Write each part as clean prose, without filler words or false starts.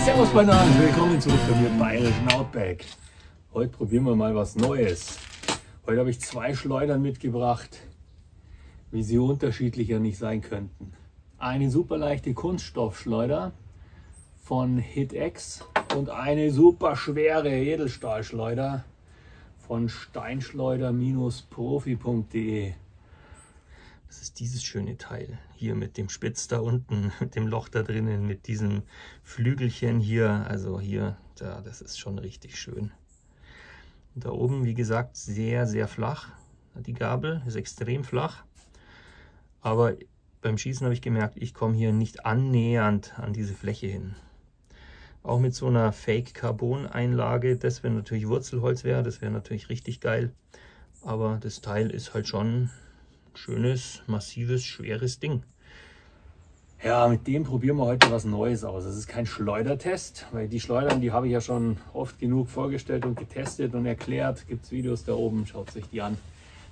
Servus Bananen, willkommen zurück bei mir im bayerischen Outback. Heute probieren wir mal was Neues. Heute habe ich zwei Schleudern mitgebracht, wie sie unterschiedlicher nicht sein könnten. Eine super leichte Kunststoffschleuder von HitX und eine super schwere Edelstahlschleuder von steinschleuder-profi.de. Das ist dieses schöne Teil hier mit dem Spitz da unten, mit dem Loch da drinnen, mit diesem Flügelchen hier. Also hier, ja, das ist schon richtig schön. Und da oben, wie gesagt, sehr, sehr flach. Die Gabel ist extrem flach. Aber beim Schießen habe ich gemerkt, ich komme hier nicht annähernd an diese Fläche hin. Auch mit so einer Fake-Carbon-Einlage, das wäre natürlich Wurzelholz wäre, das wäre natürlich richtig geil. Aber das Teil ist halt schon schönes, massives, schweres Ding. Ja, mit dem probieren wir heute was Neues aus. Es ist kein Schleudertest, weil die Schleudern, die habe ich ja schon oft genug vorgestellt und getestet und erklärt. Gibt es Videos da oben, schaut sich die an.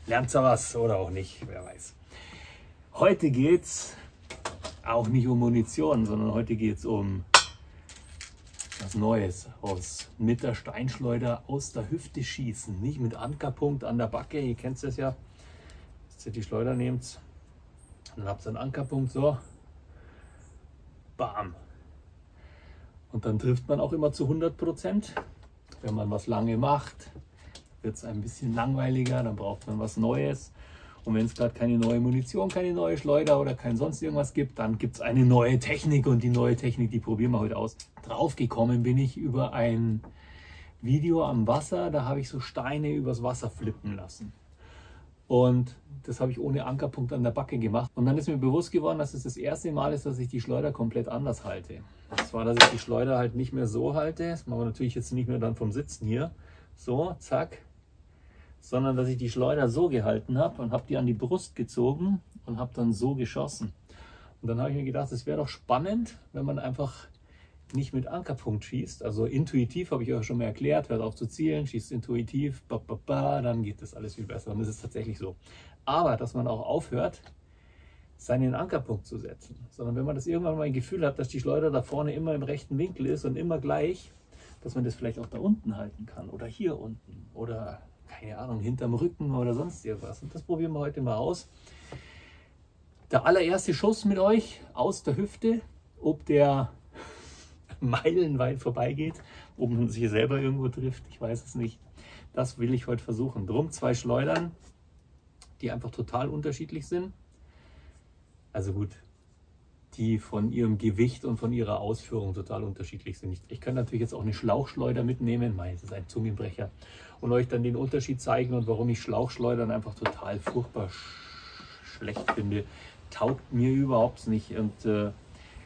Lernt ihr was oder auch nicht, wer weiß. Heute geht es auch nicht um Munition, sondern heute geht es um was Neues. Mit der Steinschleuder aus der Hüfte schießen, nicht mit Ankerpunkt an der Backe, ihr kennt es ja. Dass ihr die Schleuder nehmt, dann habt ihr einen Ankerpunkt, so, bam. Und dann trifft man auch immer zu 100%. Wenn man was lange macht, wird es ein bisschen langweiliger, dann braucht man was Neues. Und wenn es gerade keine neue Munition, keine neue Schleuder oder kein sonst irgendwas gibt, dann gibt es eine neue Technik und die neue Technik, die probieren wir heute aus. Draufgekommen bin ich über ein Video am Wasser, da habe ich so Steine übers Wasser flippen lassen. Und das habe ich ohne Ankerpunkt an der Backe gemacht. Und dann ist mir bewusst geworden, dass es das erste Mal ist, dass ich die Schleuder komplett anders halte. Das war, dass ich die Schleuder halt nicht mehr so halte. Das machen wir natürlich jetzt nicht mehr dann vom Sitzen hier. So, zack. Sondern dass ich die Schleuder so gehalten habe und habe die an die Brust gezogen und habe dann so geschossen. Und dann habe ich mir gedacht, es wäre doch spannend, wenn man einfach nicht mit Ankerpunkt schießt. Also intuitiv habe ich euch schon mal erklärt, hört auf zu zielen, schießt intuitiv, dann geht das alles viel besser. Und das ist tatsächlich so. Aber dass man auch aufhört, seinen Ankerpunkt zu setzen. Sondern wenn man das irgendwann mal ein Gefühl hat, dass die Schleuder da vorne immer im rechten Winkel ist und immer gleich, dass man das vielleicht auch da unten halten kann oder hier unten oder keine Ahnung, hinterm Rücken oder sonst irgendwas. Und das probieren wir heute mal aus. Der allererste Schuss mit euch aus der Hüfte, ob der meilenweit vorbeigeht, ob man sich selber irgendwo trifft, ich weiß es nicht. Das will ich heute versuchen. Drum zwei Schleudern, die einfach total unterschiedlich sind. Also gut, die von ihrem Gewicht und von ihrer Ausführung total unterschiedlich sind. Ich kann natürlich jetzt auch eine Schlauchschleuder mitnehmen, das ist ein Zungenbrecher, und euch dann den Unterschied zeigen und warum ich Schlauchschleudern einfach total furchtbar schlecht finde. Taugt mir überhaupt nicht und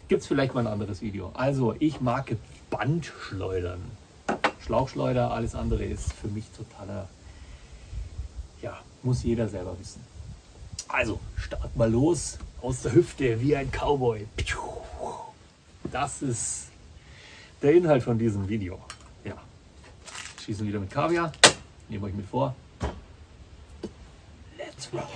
gibt es vielleicht mal ein anderes Video. Also ich mag Bandschleudern. Schlauchschleuder, alles andere ist für mich totaler, ja, muss jeder selber wissen. Also start mal los, aus der Hüfte wie ein Cowboy. Das ist der Inhalt von diesem Video. Ja, schießen wieder mit Kaviar, nehmt euch mit vor. Let's rock!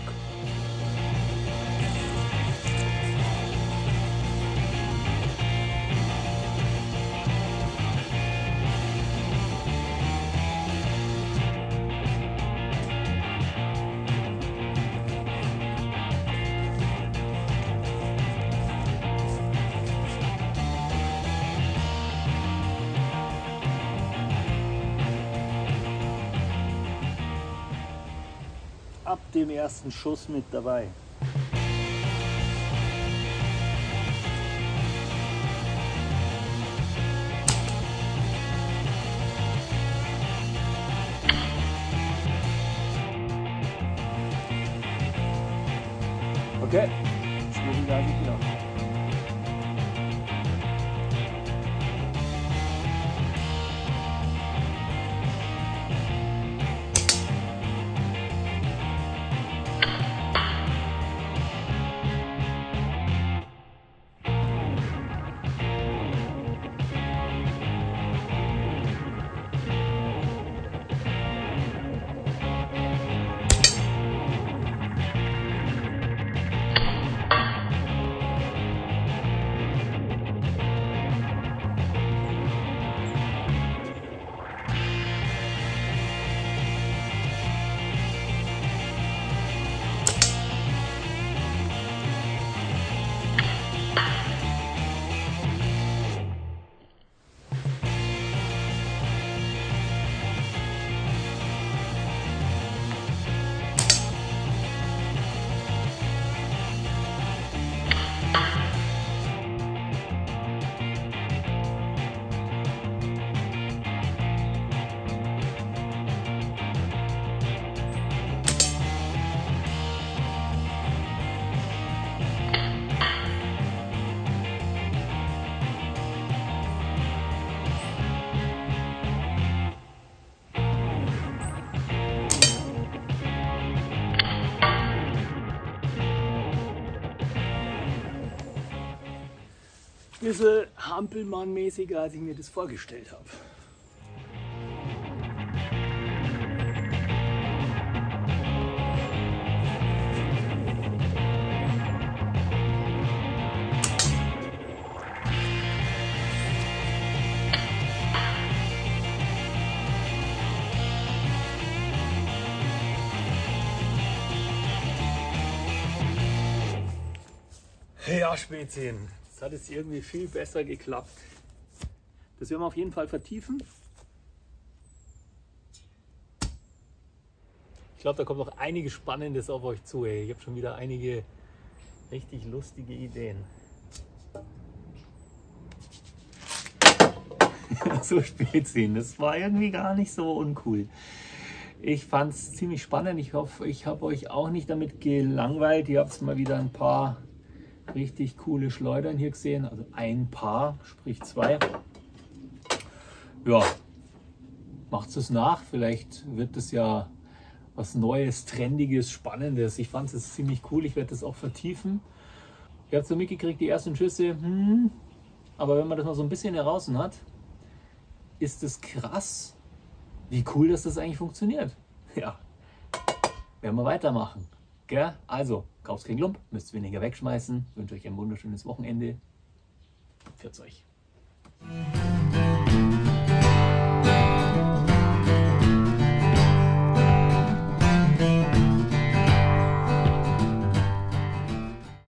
Ab dem ersten Schuss mit dabei. Okay, schwierig eigentlich wieder. bisschen Hampelmann-mäßiger, als ich mir das vorgestellt habe. Ja, Spätzchen, das hat jetzt irgendwie viel besser geklappt. Das werden wir auf jeden Fall vertiefen. Ich glaube, da kommt noch einiges Spannendes auf euch zu. Ey. Ich habe schon wieder einige richtig lustige Ideen. So Spätzchen, das war irgendwie gar nicht so uncool. Ich fand es ziemlich spannend. Ich hoffe, ich habe euch auch nicht damit gelangweilt. Ihr habt mal wieder ein paar richtig coole Schleudern hier gesehen, also ein Paar, sprich 2. Ja, macht es nach, vielleicht wird es ja was Neues, Trendiges, Spannendes. Ich fand es ziemlich cool, ich werde das auch vertiefen. Ihr habt so mitgekriegt, die ersten Schüsse, aber wenn man das mal so ein bisschen heraus hat, ist es krass, wie cool dass das eigentlich funktioniert. Ja, werden wir weitermachen. Gell? Also, kauft kein Lump, müsst weniger wegschmeißen. Ich wünsche euch ein wunderschönes Wochenende. Pfiat euch.